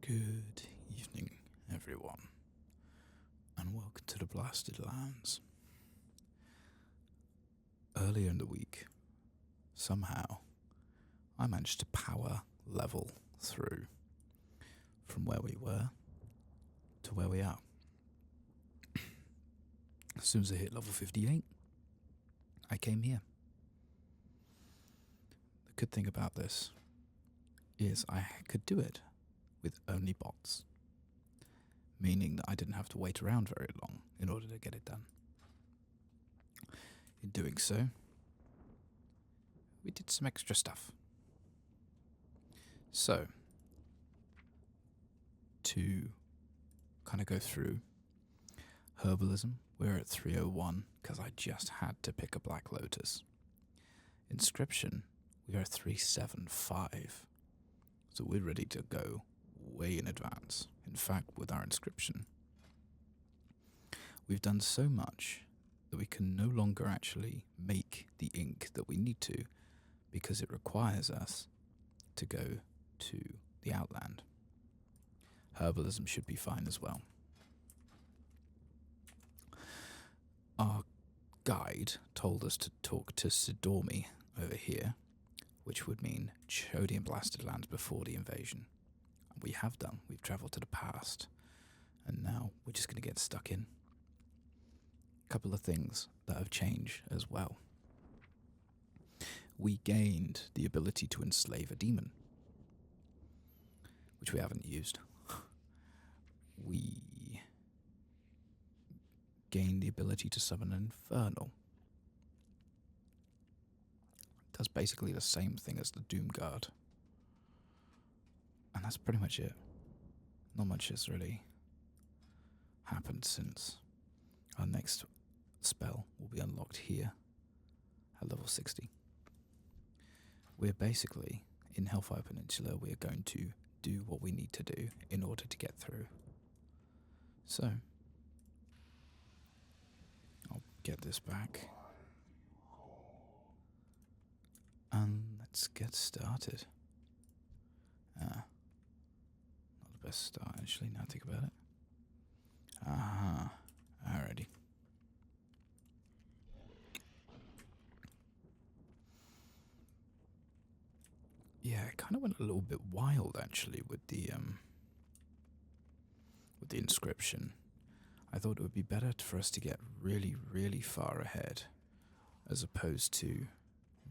Good evening, everyone, and welcome to the Blasted Lands. Earlier in the week, somehow, I managed to power level through from where we were to where we are. As soon as I hit level 58, I came here. The good thing about this is I could do it with only bots, meaning that I didn't have to wait around very long in order to get it done. In doing so, we did some extra stuff. So, to kind of go through herbalism, we're at 301 because I just had to pick a Black Lotus. Inscription, we are 375. So we're ready to go way in advance. In fact, with our inscription, we've done so much that we can no longer actually make the ink that we need to because it requires us to go to the Outland. Herbalism should be fine as well. Our guide told us to talk to Sidormi over here, which would mean Chodian Blasted Lands before the invasion. And we have done. We've travelled to the past, and now we're just going to get stuck in. A couple of things that have changed as well. We gained the ability to enslave a demon, which we haven't used. We gained the ability to summon an infernal. It does basically the same thing as the Doom Guard. And that's pretty much it. Not much has really happened since. Our next spell will be unlocked here at level 60. We're basically, in Hellfire Peninsula, we're going to do what we need to do in order to get through. So, I'll get this back. And let's get started. Not the best start, actually, now I think about it. Alrighty. Yeah, it kind of went a little bit wild, actually, with the inscription. I thought it would be better for us to get really, really far ahead, as opposed to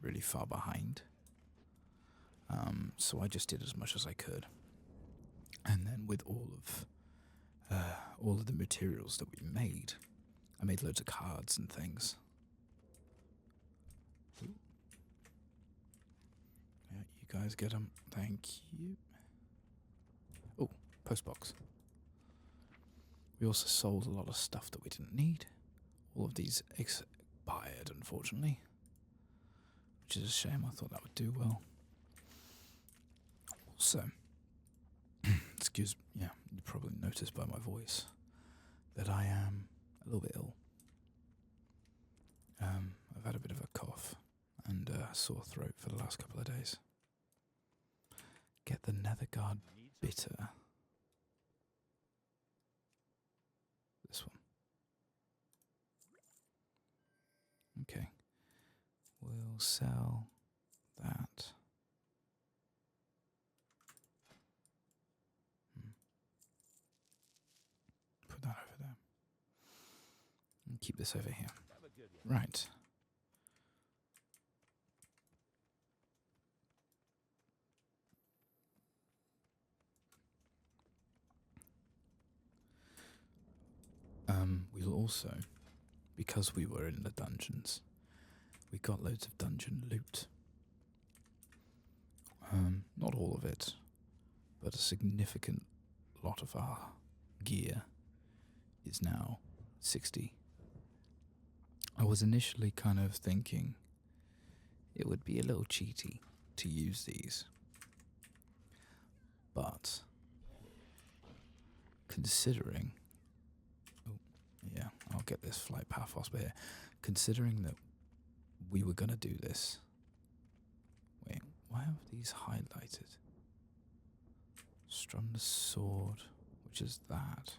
really far behind. So I just did as much as I could, and then with all of the materials that we made, I made loads of cards and things. Ooh. Yeah, you guys get them. Thank you. Oh, postbox. We also sold a lot of stuff that we didn't need. All of these expired, unfortunately, which is a shame. I thought that would do well. Also, excuse me, yeah, you probably noticed by my voice that I am a little bit ill. I've had a bit of a cough and a sore throat for the last couple of days. Get the Netherguard Bitter. This one. Okay. We'll sell that. Put that over there. And keep this over here. Right. We'll also, because we were in the dungeons, we got loads of dungeon loot. Not all of it, but a significant lot of our gear is now 60. I was initially kind of thinking it would be a little cheaty to use these, but considering, I'll get this flight path osprey here. Considering that we were going to do this. Wait, why are these highlighted? Strummed sword, which is that.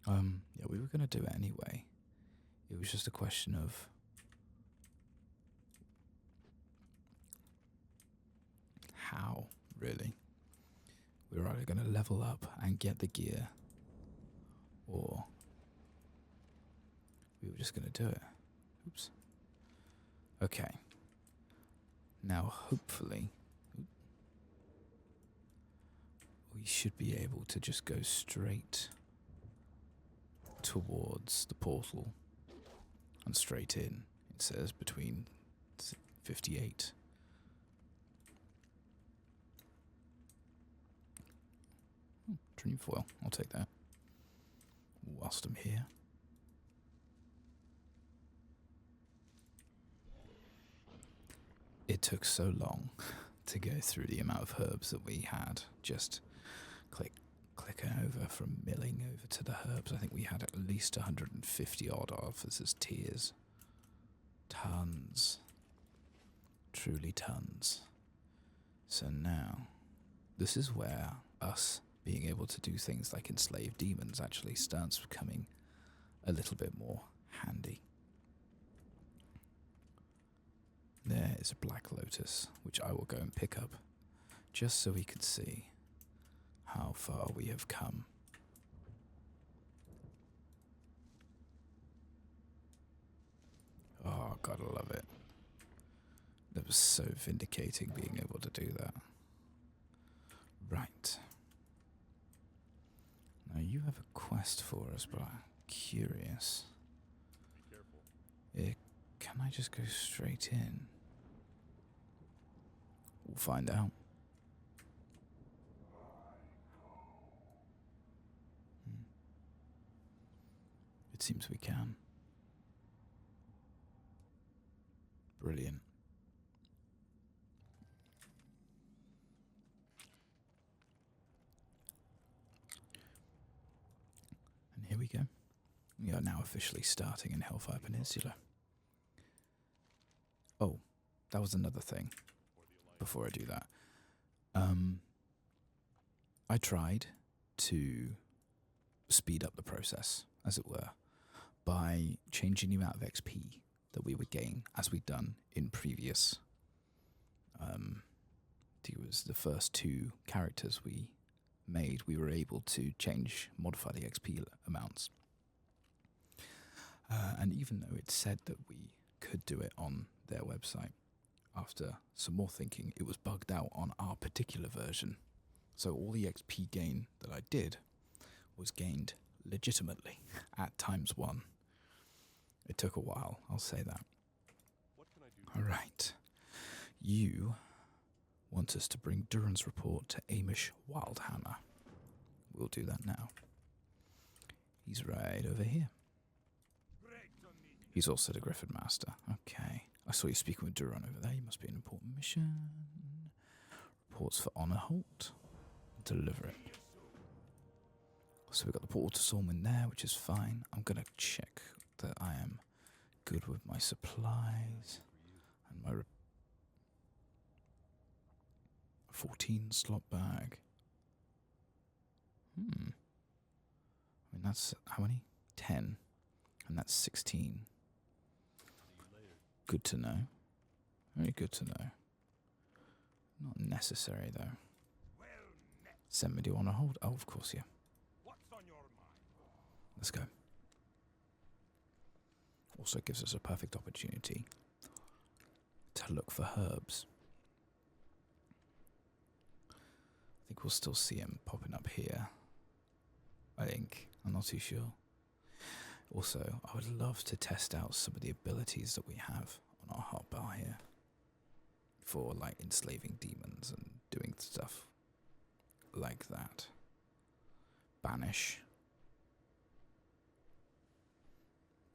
Yeah, we were going to do it anyway. It was just a question of how, really. We were either going to level up and get the gear, or we were just going to do it. Oops. Okay. Now, hopefully, we should be able to just go straight towards the portal and straight in. It says between 58. Dream foil, I'll take that. Whilst I'm here. It took so long to go through the amount of herbs that we had. Just clicking over from milling over to the herbs. I think we had at least 150 odd offers as tiers. Tons. Truly tons. So now, this is where us being able to do things like enslave demons actually starts becoming a little bit more handy. There is a black lotus, which I will go and pick up, just so we can see how far we have come. Oh, gotta love it. That was so vindicating being able to do that. Right. Now you have a quest for us, but I'm curious. Be careful. Can I just go straight in? We'll find out. It seems we can. Brilliant. And here we go. We are now officially starting in Hellfire Peninsula. Oh, that was another thing. Before I do that, I tried to speed up the process, as it were, by changing the amount of XP that we would gain, as we'd done in previous. I think it was the first 2 characters we made. We were able to modify the XP amounts, and even though it said that we could do it on their website, after some more thinking, it was bugged out on our particular version. So all the XP gain that I did was gained legitimately at ×1. It took a while, I'll say that. What can I do? Alright. You want us to bring Duran's report to Amish Wildhammer. We'll do that now. He's right over here. He's also the Griffin Master. Okay. I saw you speaking with Duran over there. You must be an important mission. Reports for Honor Holt. Deliver it. So we've got the portal to Solman there, which is fine. I'm going to check that I am good with my supplies. And my 14 slot bag. I mean, that's how many? 10. And that's 16. Good to know. Very good to know. Not necessary, though. Send me, do you want to hold? Oh, of course, yeah. Let's go. Also gives us a perfect opportunity to look for herbs. I think we'll still see him popping up here. I think. I'm not too sure. Also, I would love to test out some of the abilities that we have on our hotbar here for like enslaving demons and doing stuff like that. Banish.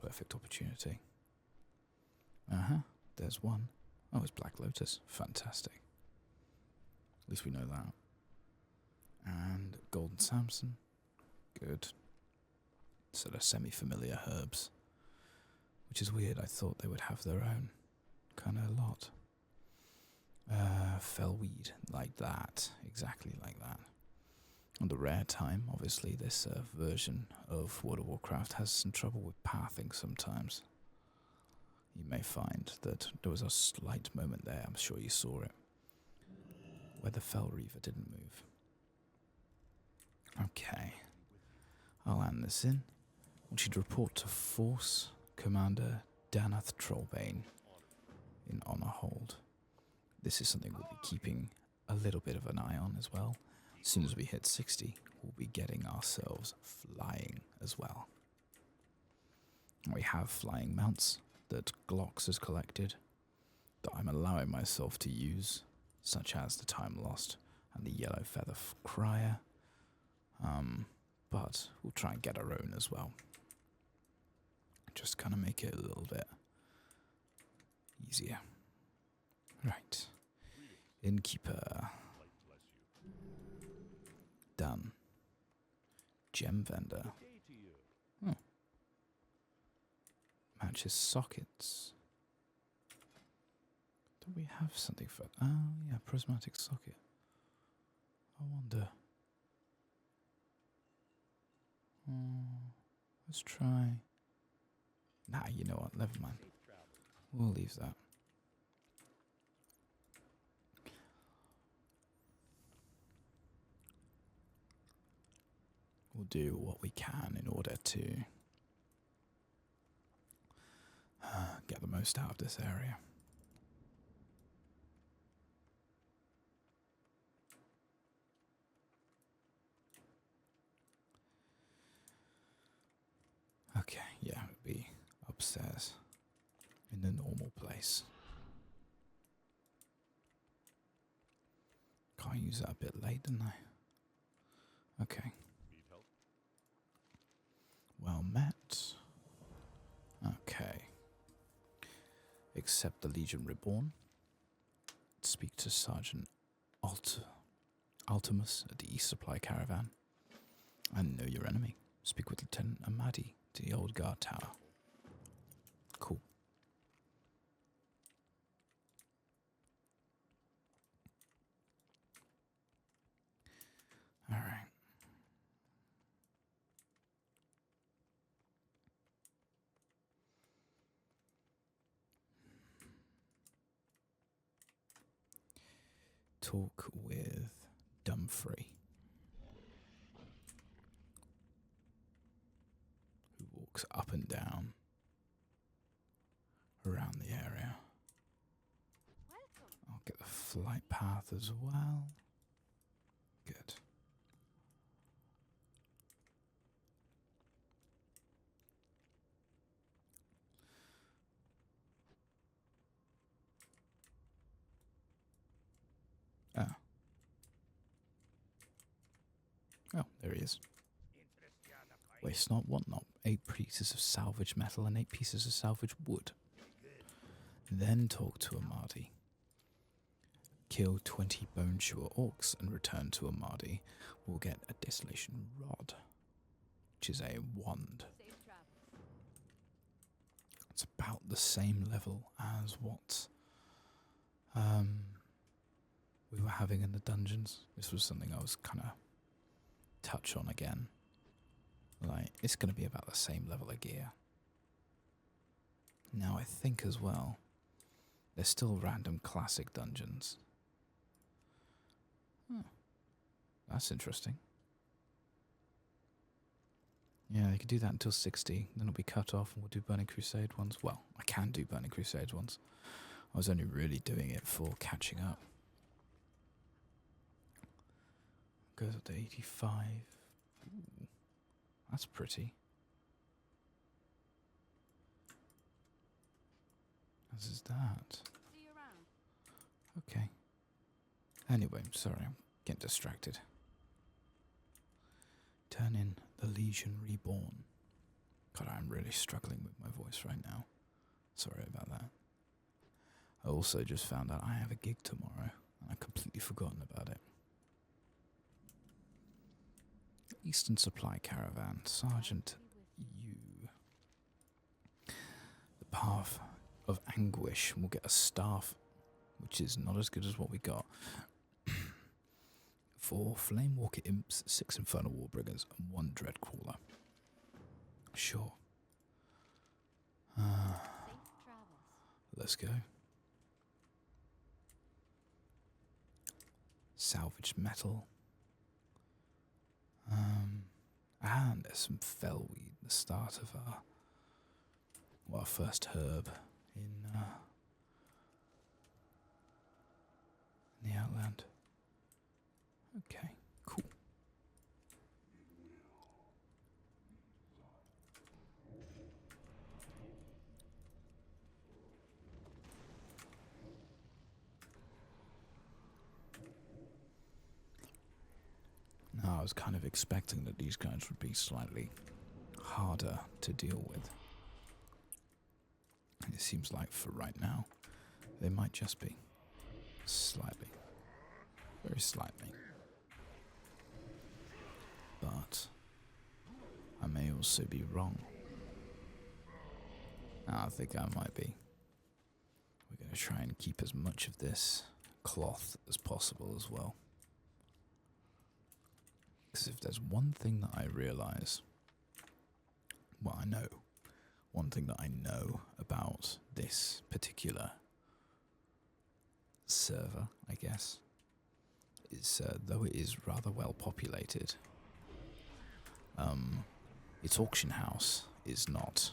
Perfect opportunity. There's one. Oh, it's Black Lotus. Fantastic. At least we know that. And Golden Samson. Good. So they're semi-familiar herbs. Which is weird. I thought they would have their own kind of lot. fellweed like that, exactly like that. On the rare time, obviously, this version of World of Warcraft has some trouble with pathing sometimes. You may find that there was a slight moment there, I'm sure you saw it, where the Fell Reaver didn't move. Okay, I'll land this in. I want you to report to Force Commander Danath Trollbane in Honor Hold. This is something we'll be keeping a little bit of an eye on as well. As soon as we hit 60, we'll be getting ourselves flying as well. We have flying mounts that Glox has collected that I'm allowing myself to use, such as the Time Lost and the Yellow Feather Crier. But we'll try and get our own as well. Just kind of make it a little bit easier. Right. Innkeeper. Done. Gem vendor. Oh. Matches sockets. Do we have something for... Oh, yeah, prismatic socket. I wonder... let's try... Nah, you know what, never mind. We'll leave that. We'll do what we can in order to get the most out of this area. Okay, yeah, it would be upstairs in the normal place. Can't use that a bit late, didn't I? Okay. Need help? Well met. Okay. Accept the Legion Reborn. Speak to Sergeant Altimus at the East Supply Caravan. And know your enemy. Speak with Lieutenant Amadi to the Old Guard Tower. Cool. Alright. Talk with Dumfrey, who walks up and down around the area. I'll get the flight path as well. Good. Ah. Oh, there he is. Waste not, want not. 8 pieces of salvage metal and 8 pieces of salvage wood. Then talk to Amadi. Kill 20 bone chewer orcs and return to Amadi. We'll get a desolation rod, which is a wand. It's about the same level as what we were having in the dungeons. This was something I was kind of touch on again. Like, it's going to be about the same level of gear. Now, I think as well, there's still random classic dungeons. Oh, that's interesting. Yeah, they could do that until 60, then it'll be cut off and we'll do Burning Crusade ones. Well, I can do Burning Crusade ones. I was only really doing it for catching up. Goes up to 85. Ooh, that's pretty. As is that. See you around. Okay. Anyway, sorry, I'm getting distracted. Turn in the Legion Reborn. God, I'm really struggling with my voice right now. Sorry about that. I also just found out I have a gig tomorrow, and I've completely forgotten about it. Eastern Supply Caravan, Sergeant Yu. The Path of Anguish will get a staff which is not as good as what we got. 4 Flamewalker Imps, 6 Infernal Warbriggers, and 1 Dreadcrawler. Sure. Let's go. Salvaged metal. And there's some fellweed, the start of our first herb in the Outland. Okay, cool. Now, I was kind of expecting that these guys would be slightly harder to deal with. It seems like for right now, they might just be. Slightly. Very slightly. But I may also be wrong. I think I might be. We're going to try and keep as much of this cloth as possible as well. Because if there's one thing that I realise, well, I know, one thing that I know about this particular server, I guess, is though it is rather well populated, its auction house is not.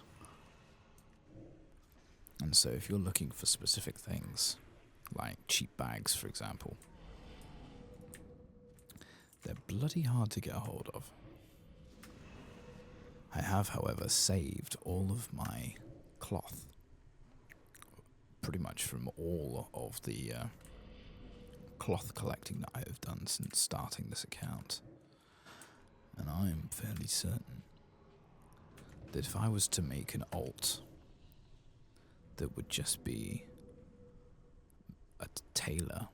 And so if you're looking for specific things, like cheap bags, for example, they're bloody hard to get a hold of. I have, however, saved all of my cloth, pretty much from all of the cloth collecting that I have done since starting this account. And I am fairly certain that if I was to make an alt that would just be a tailor,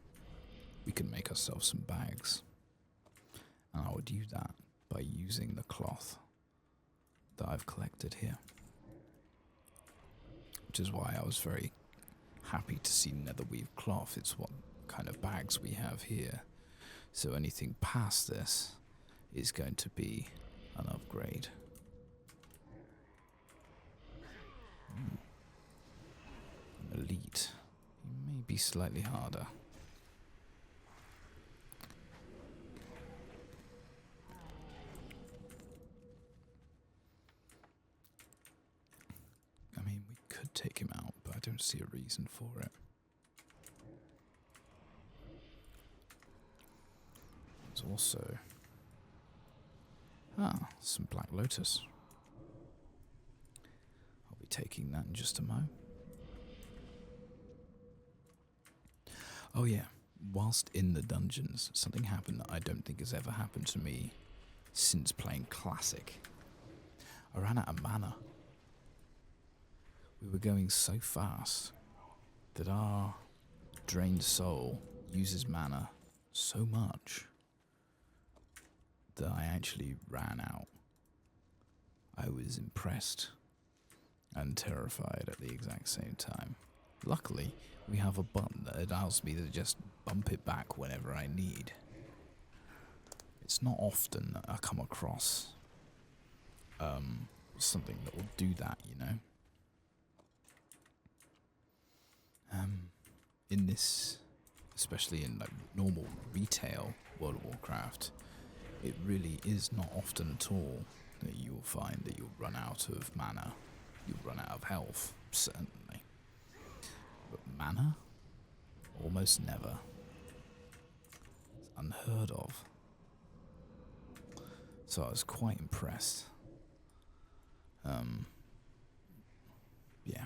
we could make ourselves some bags. And I would do that by using the cloth that I've collected here. Which is why I was very happy to see netherweave cloth. It's what kind of bags we have here. So anything past this is going to be an upgrade. An elite. It may be slightly harder. I mean, we could take him out, but I don't see a reason for it. There's also some Black Lotus. I'll be taking that in just a moment. Oh yeah, whilst in the dungeons, something happened that I don't think has ever happened to me since playing Classic. I ran out of mana. We were going so fast that our drained soul uses mana so much that I actually ran out. I was impressed and terrified at the exact same time. Luckily, we have a button that allows me to just bump it back whenever I need. It's not often that I come across something that will do that, you know? In this, especially in like normal retail World of Warcraft, it really is not often at all that you'll find that you'll run out of mana. You'll run out of health, certainly. But mana? Almost never. It's unheard of. So I was quite impressed. Yeah.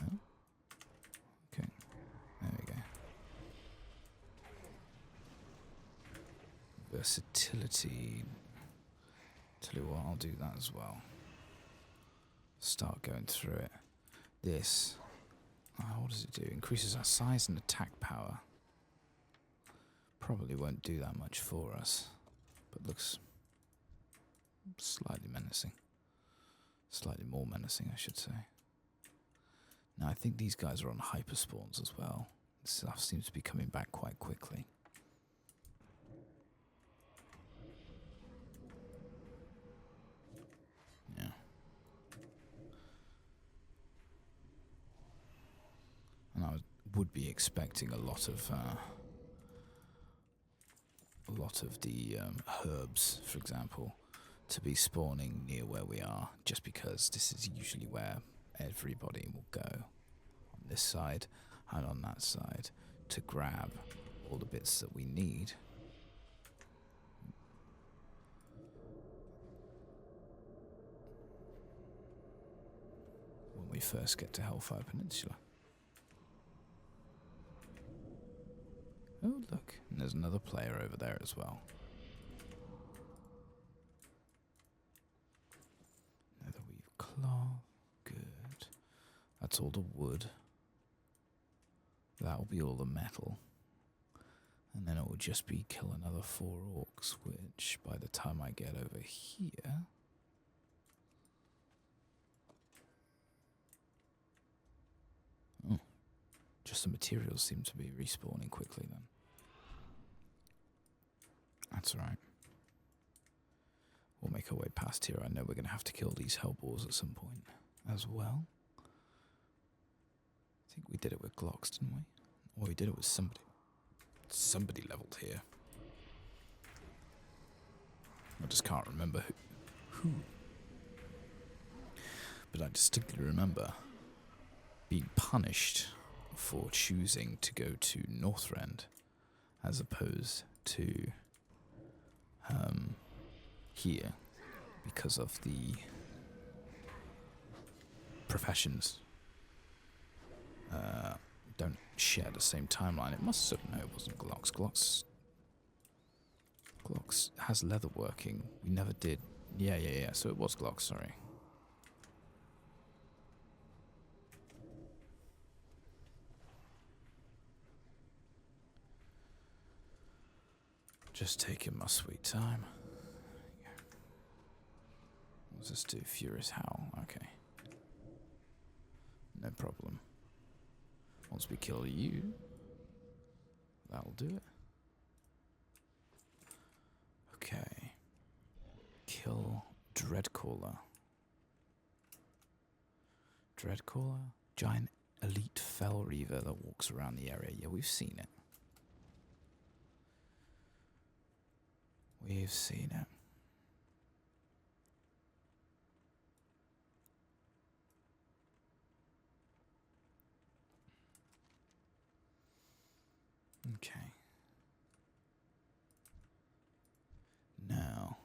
Oh. Okay. There we go. Versatility. Tell you what, I'll do that as well. Start going through it. This. What does it do? Increases our size and attack power. Probably won't do that much for us, but looks slightly menacing. Slightly more menacing, I should say. Now, I think these guys are on hyper spawns as well. This stuff seems to be coming back quite quickly. Yeah. And I would be expecting a lot of the herbs, for example, to be spawning near where we are, just because this is usually where everybody will go, on this side and on that side, to grab all the bits that we need. When we first get to Hellfire Peninsula. Oh, look, and there's another player over there as well. Nether weave cloth, good. That's all the wood. That'll be all the metal. And then it will just be kill another 4 orcs, which by the time I get over here... Oh, just the materials seem to be respawning quickly then. That's right. We'll make our way past here. I know we're going to have to kill these hellboars at some point as well. I think we did it with Glocks, didn't we? Or we did it with somebody. Somebody leveled here. I just can't remember who. But I distinctly remember being punished for choosing to go to Northrend as opposed to here because of the professions don't share the same timeline. It must have, no, it wasn't Glocks. Glocks has leather working. We never did. Yeah. So it was Glocks, sorry. Just taking my sweet time. What does this do? Furious Howl. Okay. No problem. Once we kill you, that'll do it. Okay. Kill Dreadcaller. Dreadcaller? Giant elite Fell Reaver that walks around the area. Yeah, we've seen it. We've seen it. Okay. Now,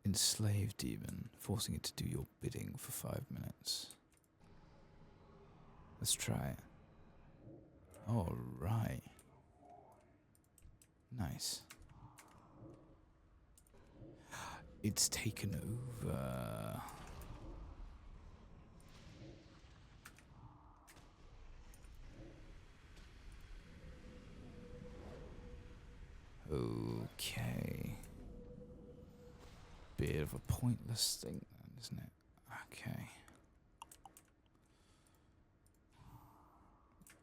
enslave demon, forcing it to do your bidding for 5 minutes. Let's try it. All right. Nice. It's taken over. Okay. Bit of a pointless thing then, isn't it? Okay.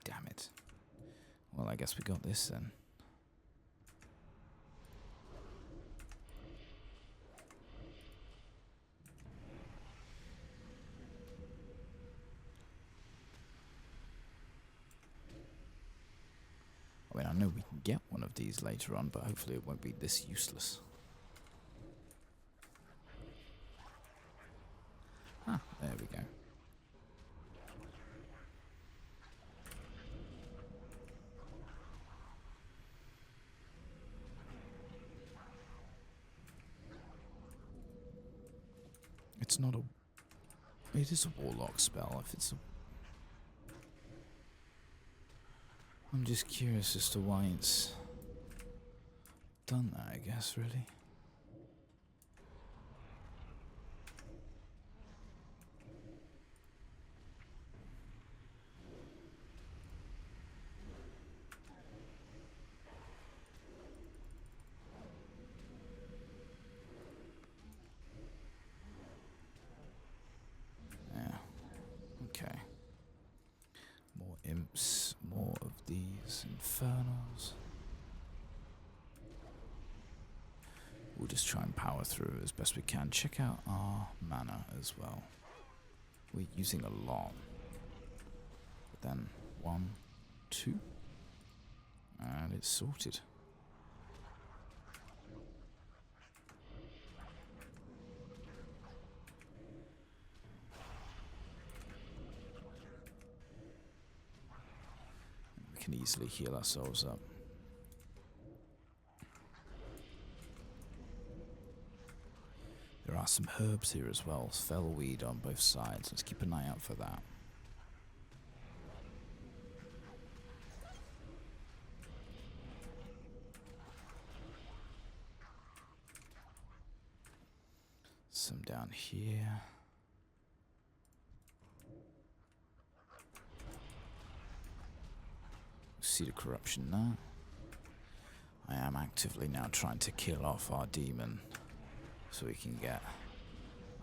Damn it. Well, I guess we got this then. I mean, I know we can get one of these later on, but hopefully it won't be this useless. Ah, there we go. It's not a... It is a warlock spell. If it's a... I'm just curious as to why it's done that, I guess, really. Yeah. Okay. There's infernals. We'll just try and power through as best we can. Check out our mana as well. We're using a lot. But then 1, 2, and it's sorted. We can easily heal ourselves up. There are some herbs here as well, fellweed on both sides. Let's keep an eye out for that. Some down here. See the corruption now. I am actively now trying to kill off our demon so we can get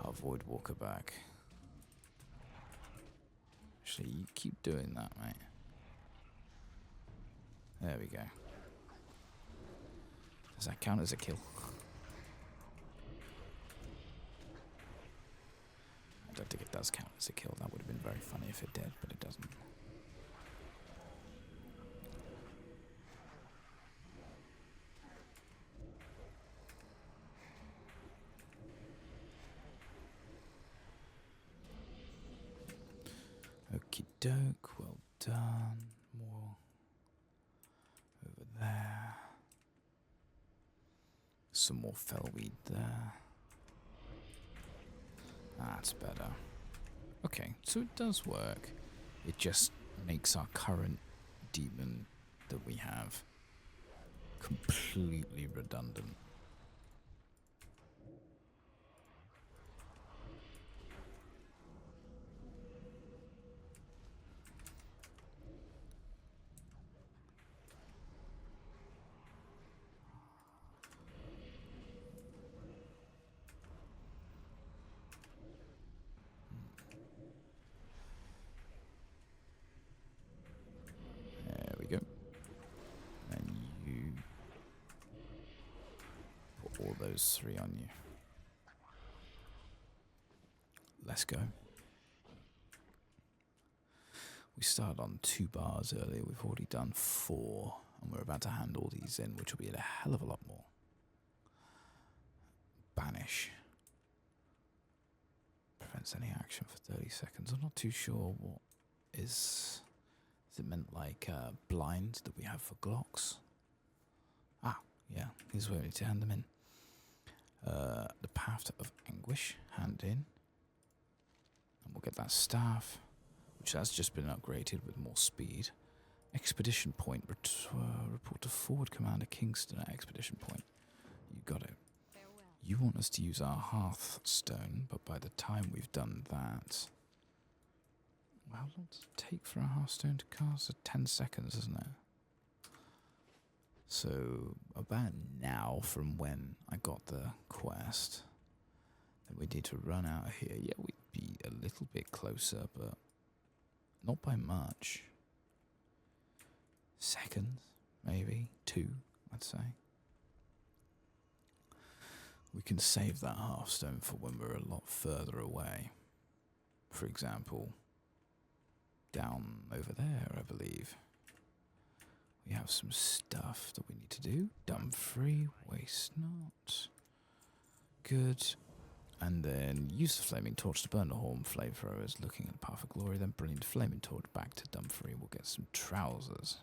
our Void Walker back. Actually, you keep doing that, mate. There we go. Does that count as a kill? I don't think it does count as a kill. That would have been very funny if it did, but it doesn't. Okie doke, well done. More over there. Some more fellweed there. That's better. Okay, so it does work. It just makes our current demon that we have completely redundant. Those 3 on you. Let's go. We started on 2 bars earlier. We've already done 4, and we're about to hand all these in, which will be a hell of a lot more. Banish. Prevents any action for 30 seconds. I'm not too sure what is it meant like blind that we have for Glocks? Ah, yeah. Here's where we need to hand them in. The Path of Anguish, hand in. And we'll get that staff, which has just been upgraded with more speed. Expedition Point, report to Forward Commander Kingston at Expedition Point. You got it. Farewell. You want us to use our Hearthstone, but by the time we've done that... How long does it take for a Hearthstone to cast? 10 seconds, isn't it? So, about now from when I got the quest, then we need to run out of here. Yeah, we'd be a little bit closer, but not by much. Seconds, maybe 2, I'd say. We can save that Hearthstone for when we're a lot further away. For example, down over there, I believe. We have some stuff that we need to do. Dumb-free, waste not. Good. And then use the Flaming Torch to burn the Horn Flamethrowers, looking at the Path of Glory. Then bring the Flaming Torch back to Dumb-free. We'll get some trousers.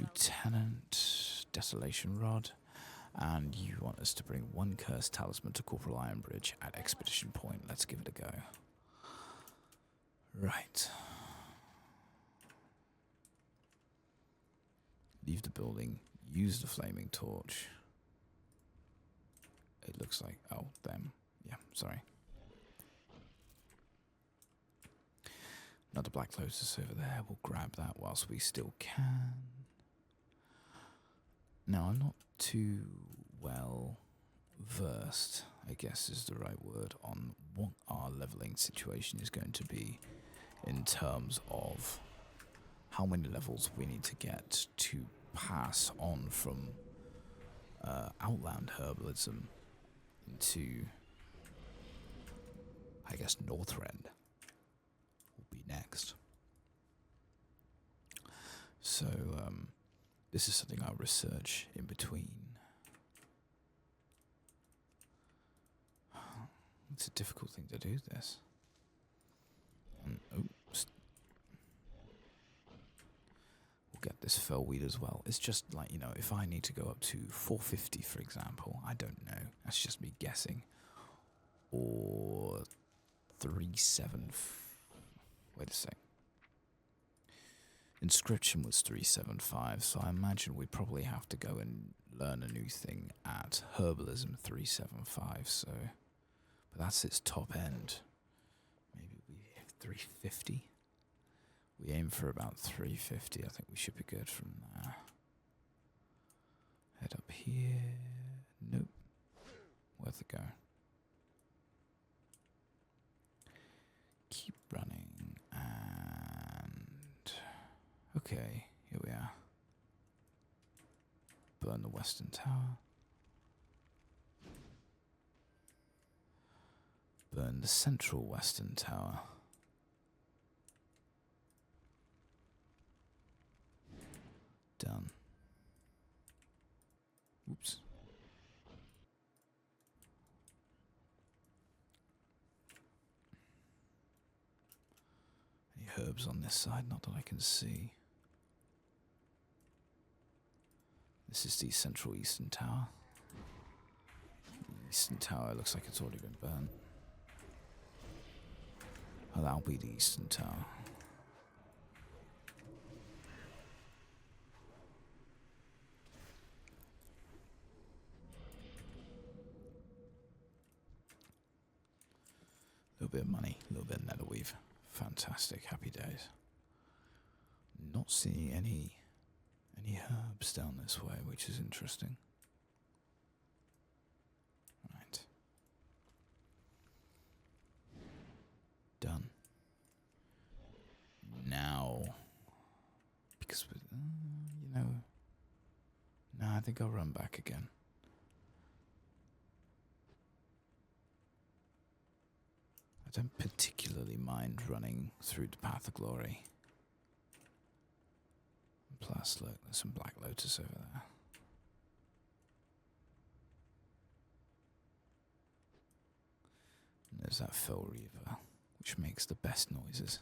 Lieutenant, Desolation Rod. And you want us to bring 1 Cursed Talisman to Corporal Ironbridge at Expedition Point. Let's give it a go. Right. Leave the building, use the Flaming Torch. It looks like, oh, them. Yeah, sorry. Another Black Lotus over there. We'll grab that whilst we still can. Now, I'm not too well versed, I guess is the right word, on what our leveling situation is going to be in terms of how many levels we need to get to pass on from Outland herbalism into, I guess, Northrend will be next. So this is something I'll research in between. It's a difficult thing to do, this. Oops. We'll get this fellweed as well. It's just like, you know, if I need to go up to 450, for example, I don't know. That's just me guessing. Or 37. Wait a sec. Inscription was 375, so I imagine we'd probably have to go and learn a new thing at Herbalism 375, so... But that's its top end. Maybe we hit 350. We aim for about 350. I think we should be good from there. Head up here. Nope. Worth a go. Keep running. And... Okay, here we are. Burn the western tower. Burn the central western tower. Done. Oops. Any herbs on this side? Not that I can see. This is the central eastern tower. The eastern tower looks like it's already been burnt. Well, that'll be the eastern tower. A little bit of money, a little bit of netherweave. Fantastic, happy days. Not seeing any herbs down this way, which is interesting. Right. Done. Now, because you know, no, I think I'll run back again. I don't particularly mind running through the Path of Glory. Plus, look, there's some Black Lotus over there. And there's that Fell Reaver, which makes the best noises.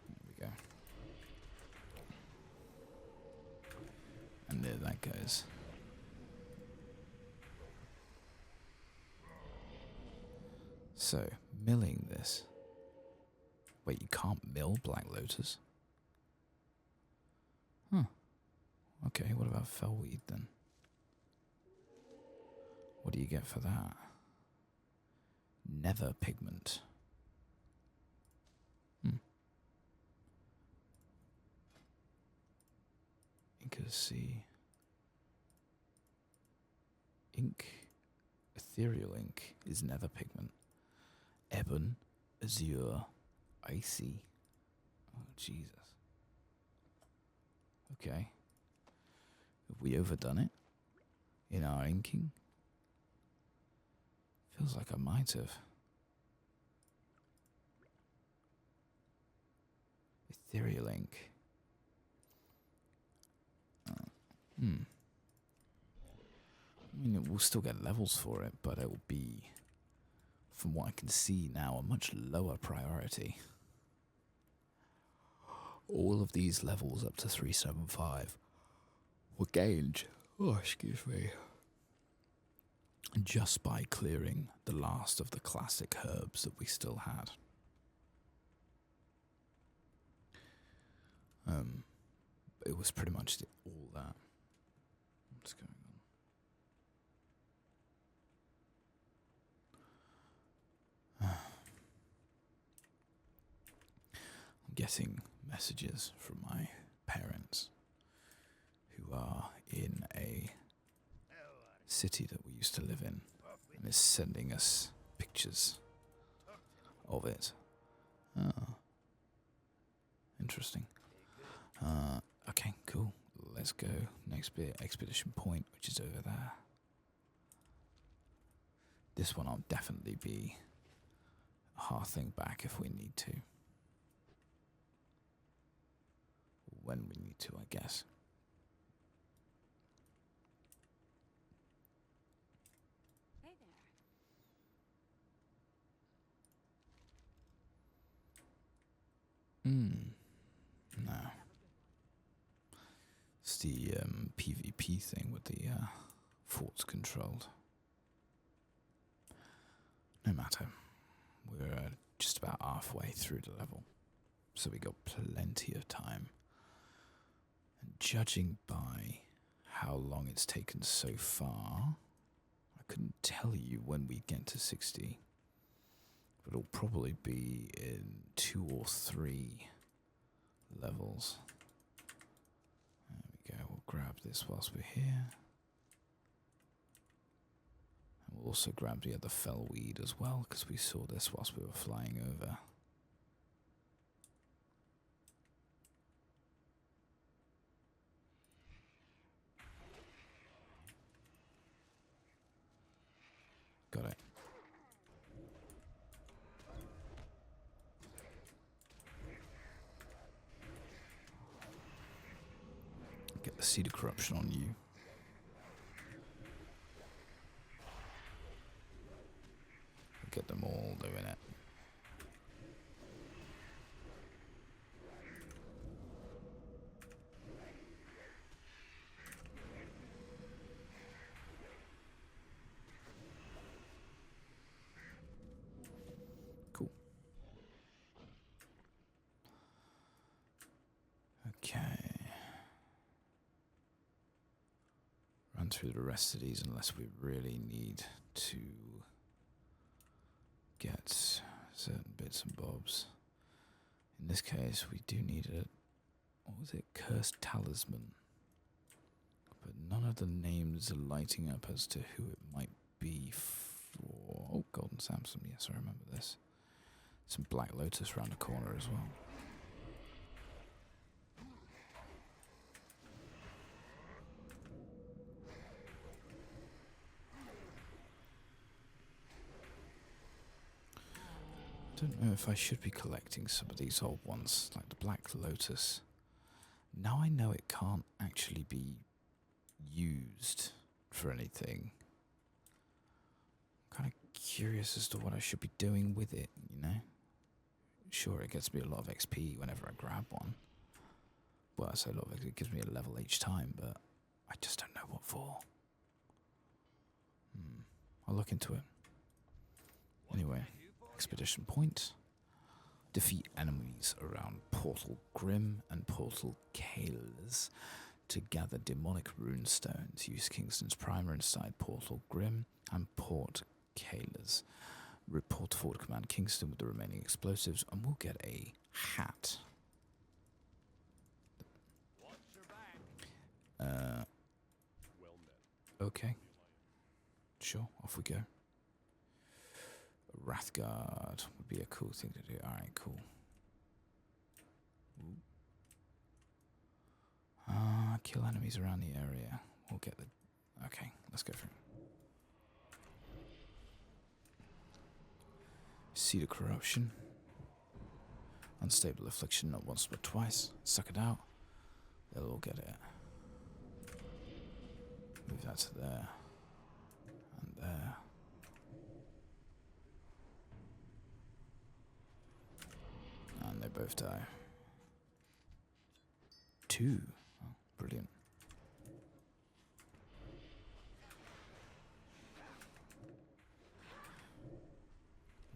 There we go. And there that goes. So, milling this. Wait, you can't mill Black Lotus? Huh. Okay, what about fellweed then? What do you get for that? Nether pigment. Incacy. Ink. Ethereal ink is nether pigment. Ebon, azure, icy. Oh, Jesus. Okay. Have we overdone it in our inking? Feels like I might have. Ethereal ink. I mean, we'll still get levels for it, but it will be, from what I can see now, a much lower priority. All of these levels up to 375 were gained, just by clearing the last of the classic herbs that we still had. It was pretty much all that. What's going on? I'm getting messages from my parents who are in a city that we used to live in And it's sending us pictures of it. Oh. Interesting. Okay, cool. Let's go. Next bit, expedition point, which is over there. This one I'll definitely be hearthing back if we need to. When we need to, I guess. Hey there. No. It's the PvP thing with the forts controlled. No matter. We're just about halfway through the level. So we got plenty of time. And judging by how long it's taken so far, I couldn't tell you when we'd get to 60. But it'll probably be in 2 or 3 levels. There we go, we'll grab this whilst we're here. And we'll also grab the other fellweed as well, because we saw this whilst we were flying over. Got it. Get the seed of corruption on you. Get them all doing it. Cool. Okay. Run through the rest of these unless we really need to get certain bits and bobs. In this case, we do need a, what was it, cursed talisman. But none of the names are lighting up as to who it might be for. Oh, Golden Samson, yes, I remember this. Some Black Lotus around the corner as well. I don't know if I should be collecting some of these old ones, like the Black Lotus. Now I know it can't actually be used for anything. I'm kind of curious as to what I should be doing with it, you know? Sure, it gets me a lot of XP whenever I grab one. Well, I say a lot of it gives me a level each time, but I just don't know what for. I'll look into it. Anyway. Expedition point. Defeat enemies around Portal Grim and Portal Kales to gather demonic rune stones. Use Kingston's primer inside Portal Grim and Port Kales. Report forward command Kingston with the remaining explosives and we'll get a hat. Okay. Sure, off we go. Wrathguard would be a cool thing to do. Alright, cool. Kill enemies around the area. We'll get the... Okay, let's go for it. Seed of Corruption. Unstable Affliction, not once but twice. Suck it out. They'll all get it. Move that to there. And there. And they both die. 2. Oh, brilliant.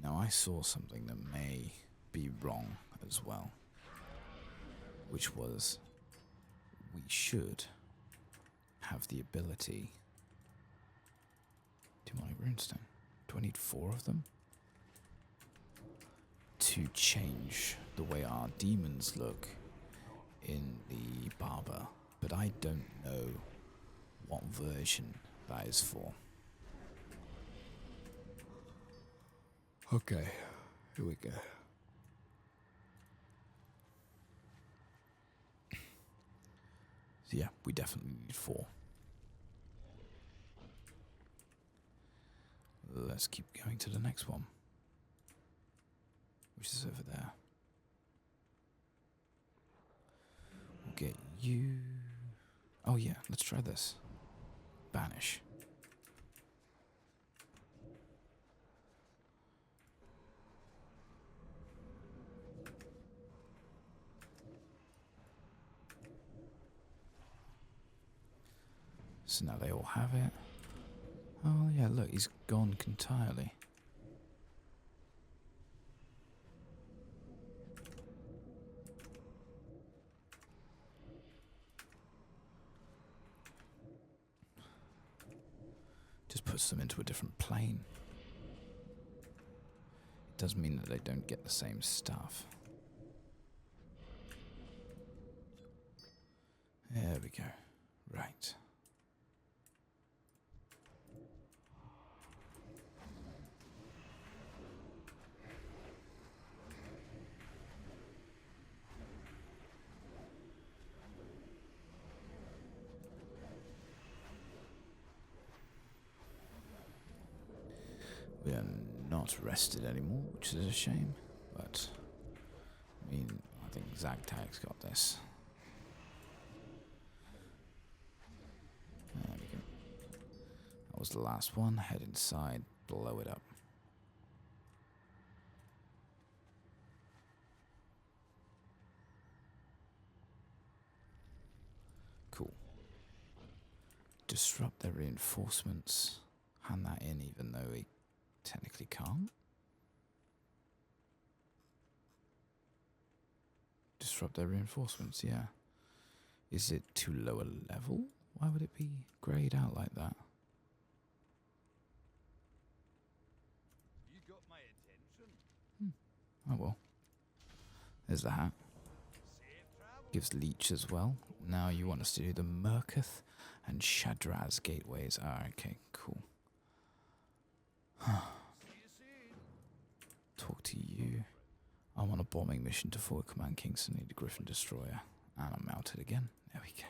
Now I saw something that may be wrong as well. Which was, we should have the ability... Demonic Runestone. Do I need 4 of them? To change the way our demons look in the Barber, but I don't know what version that is for. Okay, here we go. So yeah, we definitely need 4. Let's keep going to the next one, which is over there. We'll get you. Oh yeah, let's try this. Banish. So now they all have it. Oh yeah, look, he's gone entirely. Just puts them into a different plane. It does mean that they don't get the same stuff. There we go. Right. We are not rested anymore, which is a shame, but I mean, I think Zagtag's got this. There we go. That was the last one. Head inside, blow it up. Cool. Disrupt their reinforcements. Hand that in even though he technically can't. Disrupt their reinforcements, yeah. Is it too low a level? Why would it be grayed out like that? You got my attention. Oh well. There's the hat. Safe travel. Gives leech as well. Now you want us to do the Murkath and Shadraz gateways. Ah, okay, cool. See you soon. Talk to you. I'm on a bombing mission to Forward Command Kingston, need a Griffin destroyer. And I'm mounted again. There we go.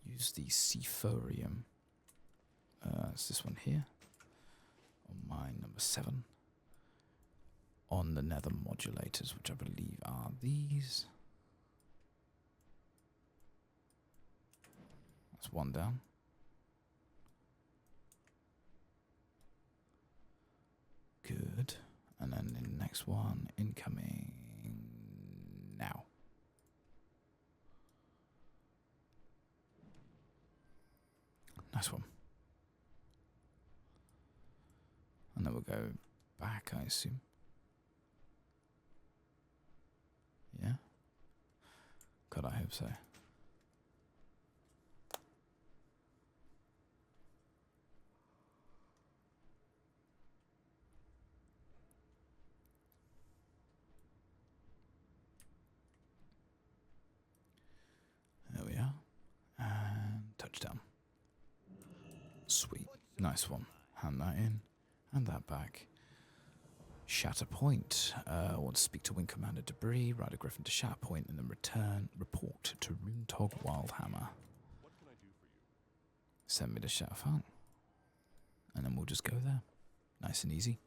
Use the Seaphorium. It's this one here. On mine, number 7. On the nether modulators, which I believe are these. That's one down. Good. And then the next one, incoming now. Nice one. And then we'll go back, I assume. Yeah? God, I hope so. There we are. And touchdown. Sweet. Nice one. Hand that in. And that back. Shatter Point. I want to speak to Wing Commander Debris, ride a Griffin to Shatter Point, and then report to Runtog Wildhammer. What can I do for you? Send me to Shadowfang. And then we'll just go there. Nice and easy.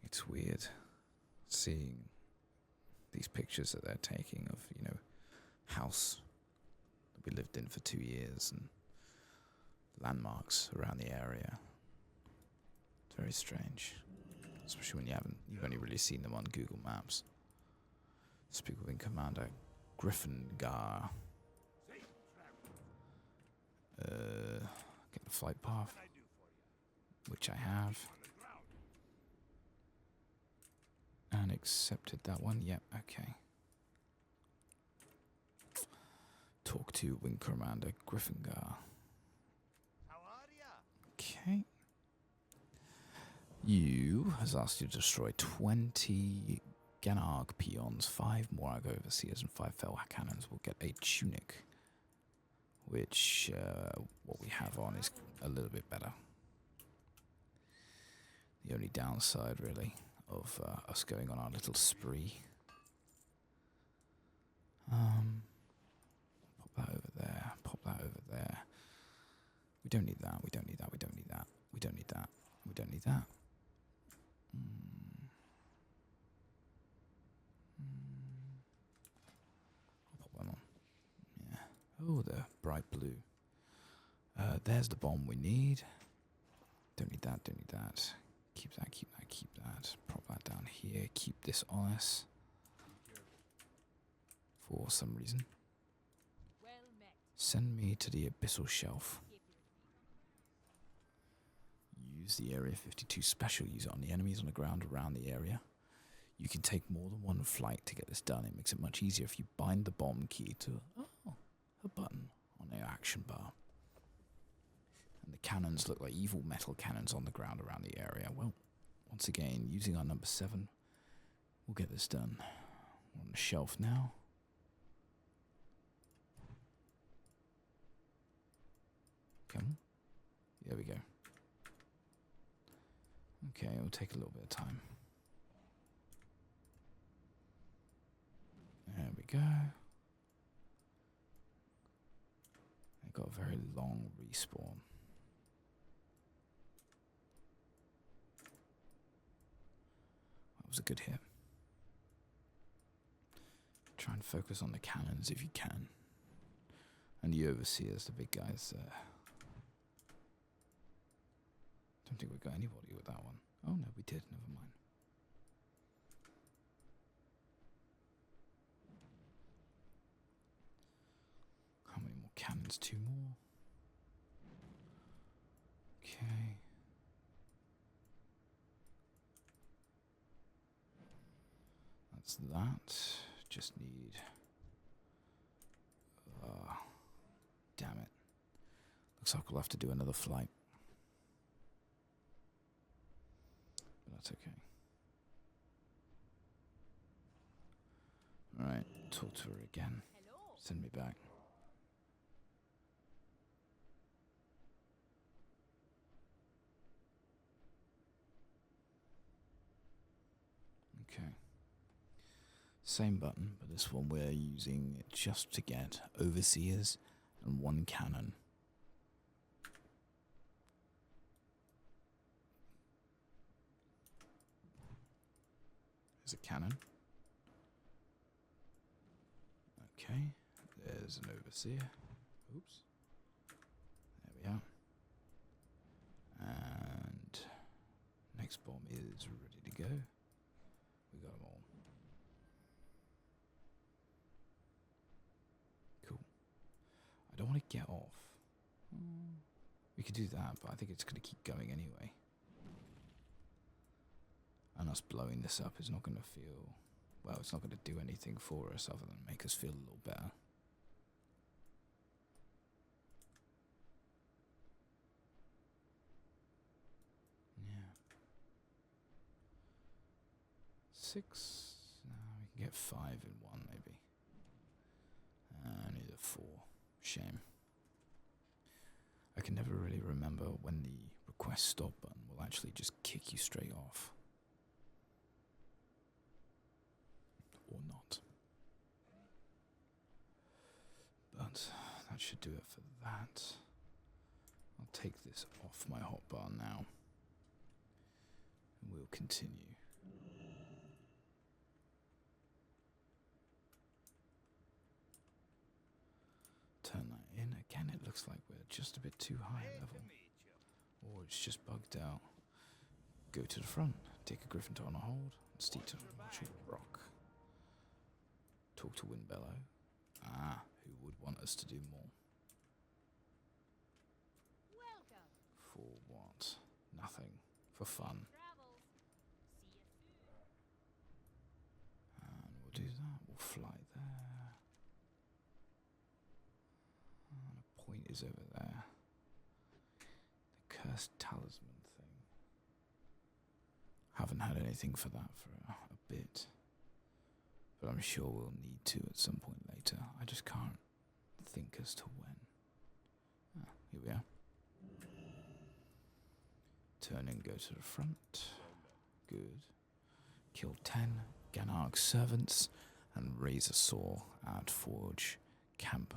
It's weird seeing these pictures that they're taking of, you know, house that we lived in for 2 years and landmarks around the area. It's very strange, especially when you've only really seen them on Google Maps. Speak with Commander Griffingar. Get the flight path, which I have. And accepted that one. Yep, okay. Talk to Wing Commander Griffingar. How are ya? Okay. Okay. You has asked you to destroy 20 Ganarg peons, 5 Morag overseers, and 5 fell cannons. Will get a tunic, which what we have on is a little bit better. The only downside, really, of us going on our little spree. Pop that over there. Pop that over there. We don't need that. We don't need that. We don't need that. We don't need that. We don't need that. I'll pop them on. Yeah. Oh, the bright blue. There's the bomb we need. Don't need that. Don't need that. Keep that. Keep that. Keep that. Prop that down here. Keep this on us. For some reason. Well met. Send me to the abyssal shelf. Use the Area 52 special. Use it on the enemies on the ground around the area. You can take more than one flight to get this done. It makes it much easier if you bind the bomb key to a button on the action bar. And the cannons look like evil metal cannons on the ground around the area. Well, once again, using our number 7, we'll get this done. We're on the shelf now. Come on. There we go. Okay, it'll take a little bit of time. There we go. I got a very long respawn. That was a good hit. Try and focus on the cannons if you can. And the overseers, the big guys there. Don't think we got anybody with that one. Oh no, we did. Never mind. How many more cannons? 2 more. Okay. That's that. Just need... damn it. Looks like we'll have to do another flight. But that's okay. Alright, talk to her again. Hello. Send me back. Okay. Same button, but this one we're using it just to get overseers and 1 cannon. There's a cannon. Okay, there's an overseer. Oops. There we are. And next bomb is ready to go. We got them all. Cool. I don't want to get off. We could do that, but I think it's going to keep going anyway. And us blowing this up is not going to feel... well, it's not going to do anything for us other than make us feel a little better. Yeah. 6. No, we can get 5 in 1 maybe. I need a 4. Shame. I can never really remember when the request stop button will actually just kick you straight off. Or not. But that should do it for that. I'll take this off my hotbar now. And we'll continue. Turn that in. Again, it looks like we're just a bit too high level. Or it's just bugged out. Go to the front. Take a griffin on a hold. And steep to rock. Talk to Windbellow. Who would want us to do more? Welcome. For what? Nothing. For fun. Travels. See you soon. And we'll do that. We'll fly there. And a point is over there. The Cursed talisman thing. Haven't had anything for that for a bit. But I'm sure we'll need to at some point later. I just can't think as to when. Ah, here we are. Turn and go to the front. Good. Kill 10 Ganarg servants and raise a saw at Forge Camp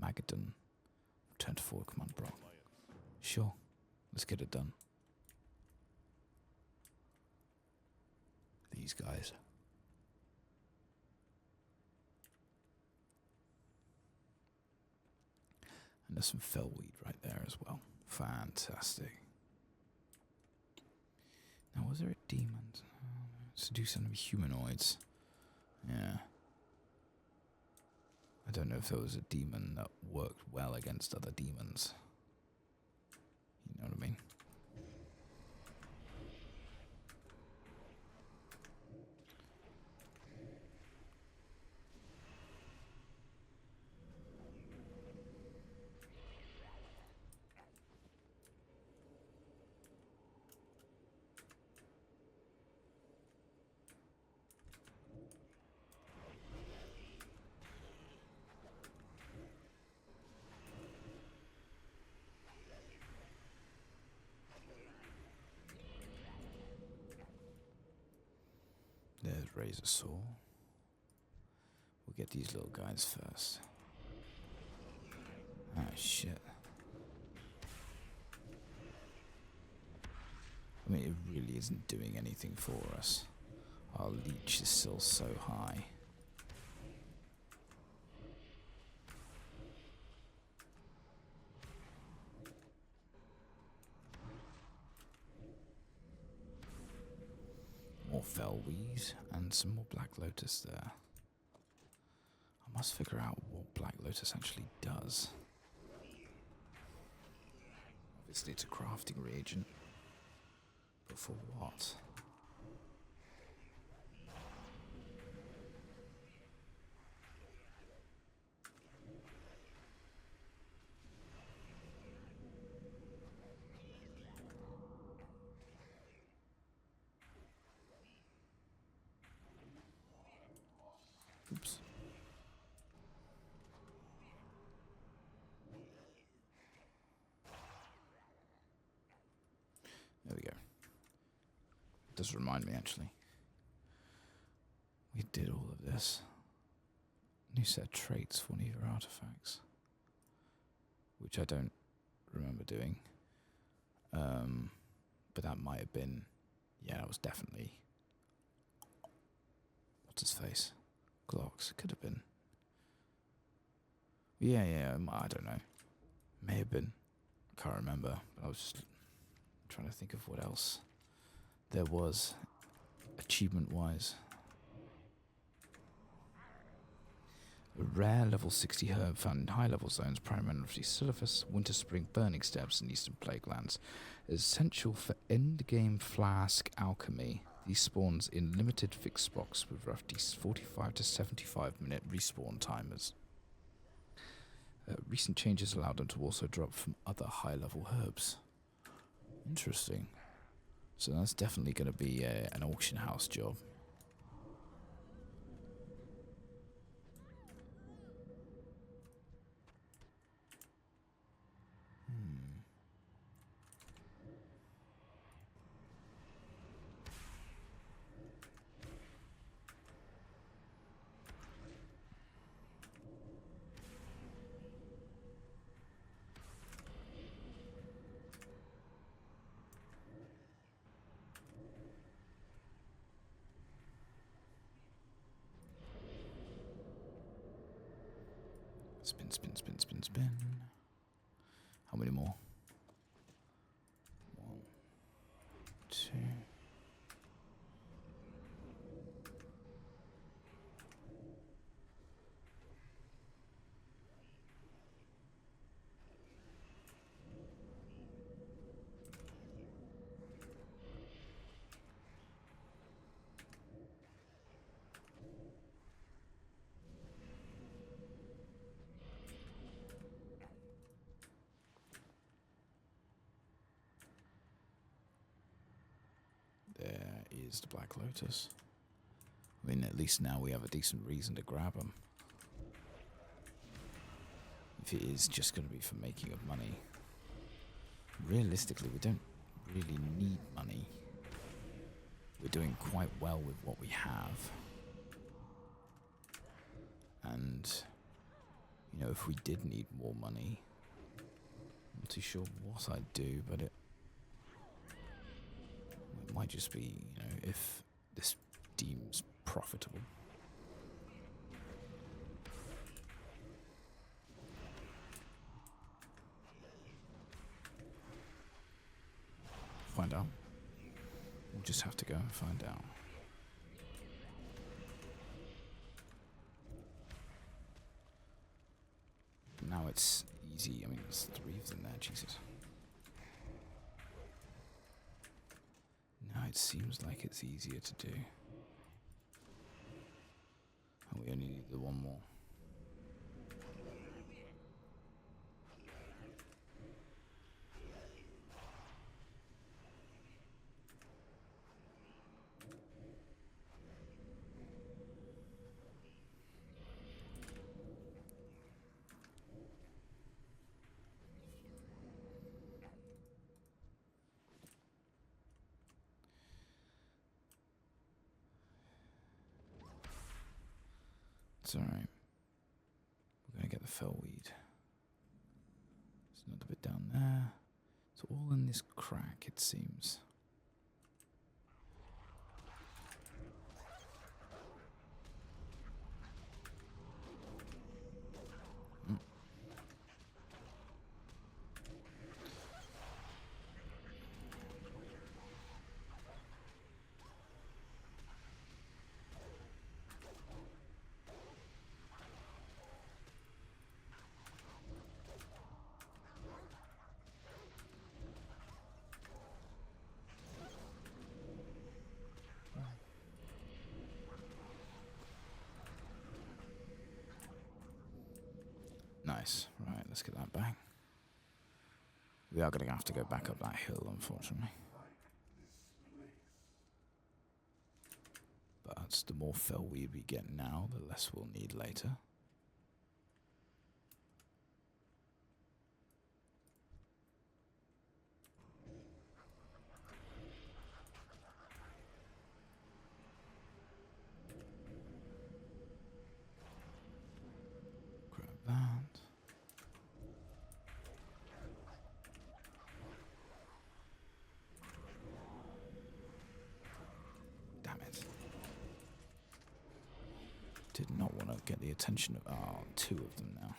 Magadon. Return to forward command block. Sure. Let's get it done. These guys. And there's some fellweed right there as well. Fantastic. Now, was there a demon? Seduce enemy humanoids. Yeah. I don't know if there was a demon that worked well against other demons. You know what I mean? There's Razor Saw. We'll get these little guys first. Ah, shit. I mean, it really isn't doing anything for us. Our leech is still so high. More Fellweed and some more Black Lotus there. I must figure out what Black Lotus actually does. Obviously it's a crafting reagent. But for what? Oops. There we go. Does remind me, actually. We did all of this. New set of traits for one of your artifacts. Which I don't remember doing. But that might have been... Yeah, that was definitely... What's his face? Glocks. Could have been. Yeah, I don't know. May have been. I can't remember. But I was just trying to think of what else there was, achievement-wise. A rare level 60 herb found in high-level zones, primarily surface, winter, spring, burning steppes, and eastern plague lands. Essential for endgame flask alchemy. These spawns in limited fixed spots with roughly 45 to 75 minute respawn timers. Recent changes allowed them to also drop from other high-level herbs. Interesting. So that's definitely going to be an auction house job. Spin, spin, spin, spin, spin. How many more? 1, 2. There is the Black Lotus. I mean, at least now we have a decent reason to grab them. If it is just going to be for making of money. Realistically, we don't really need money. We're doing quite well with what we have. And, you know, if we did need more money, I'm not too sure what I'd do, but it might just be, you know, if this deems profitable. Find out. We'll just have to go and find out. Now it's easy. I mean, there's 3 of them there, Jesus. Now it seems like it's easier to do. And we only need the one more. It's alright. We're going to get the fellweed. There's another bit down there. It's all in this crack, it seems. Nice. Right, let's get that back. We are going to have to go back up that hill, unfortunately. But the more fellweed we get now, the less we'll need later. Grab that. Damn it. Did not want to get the attention of... Oh, 2 of them now.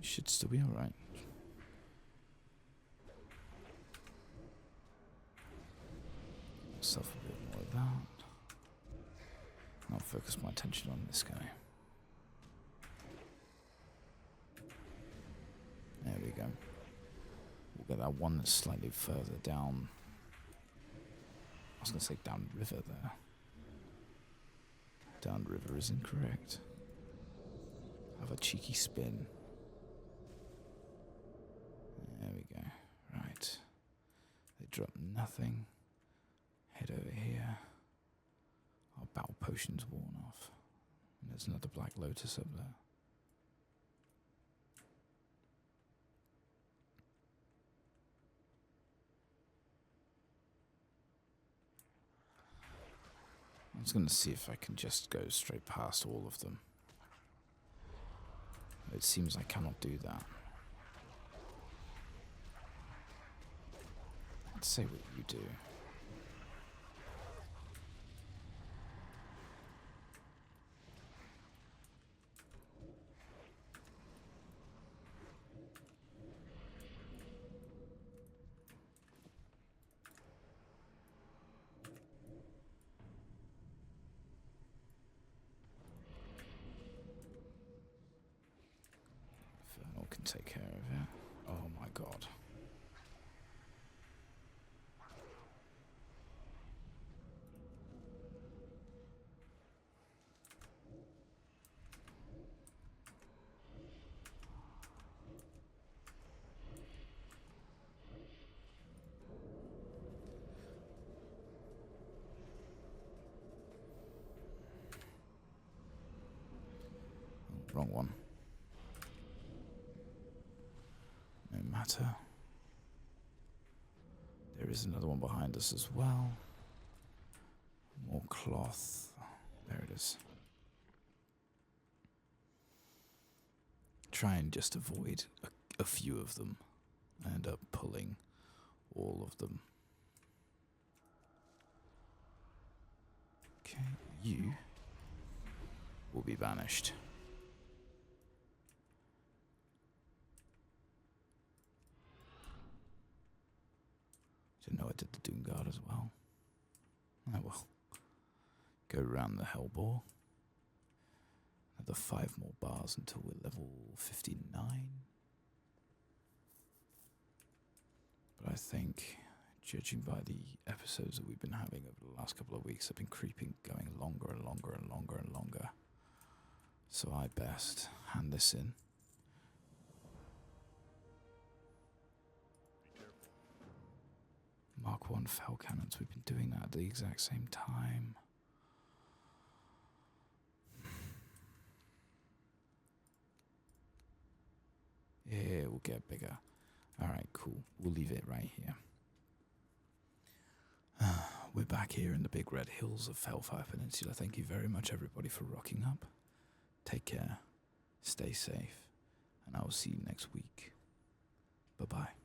Should still be alright. Myself a bit more of that. I'll focus my attention on this guy. There we go. We'll get that one that's slightly further down. I was going to say down river there. Down river is incorrect. Have a cheeky spin. There we go. Right. They drop nothing. Head over here. Our battle potion's worn off. And there's another Black Lotus up there. I was going to see if I can just go straight past all of them. It seems I cannot do that. Let's say what you do. Infernal can take care of it. Oh my god. Wrong one. No matter. There is another one behind us as well. More cloth. There it is. Try and just avoid a few of them. I end up pulling all of them. Okay, you will be banished. Didn't know I did the Doom Guard as well. Oh well. Go around the Hellbore. Another 5 more bars until we're level 59. But I think, judging by the episodes that we've been having over the last couple of weeks, I've been going longer and longer and longer and longer. So I best hand this in. Be careful. Mark 1 fell cannons, we've been doing that at the exact same time. Yeah, we'll get bigger. Alright, cool. We'll leave it right here. We're back here in the big red hills of Hellfire Peninsula. Thank you very much, everybody, for rocking up. Take care. Stay safe. And I will see you next week. Bye-bye.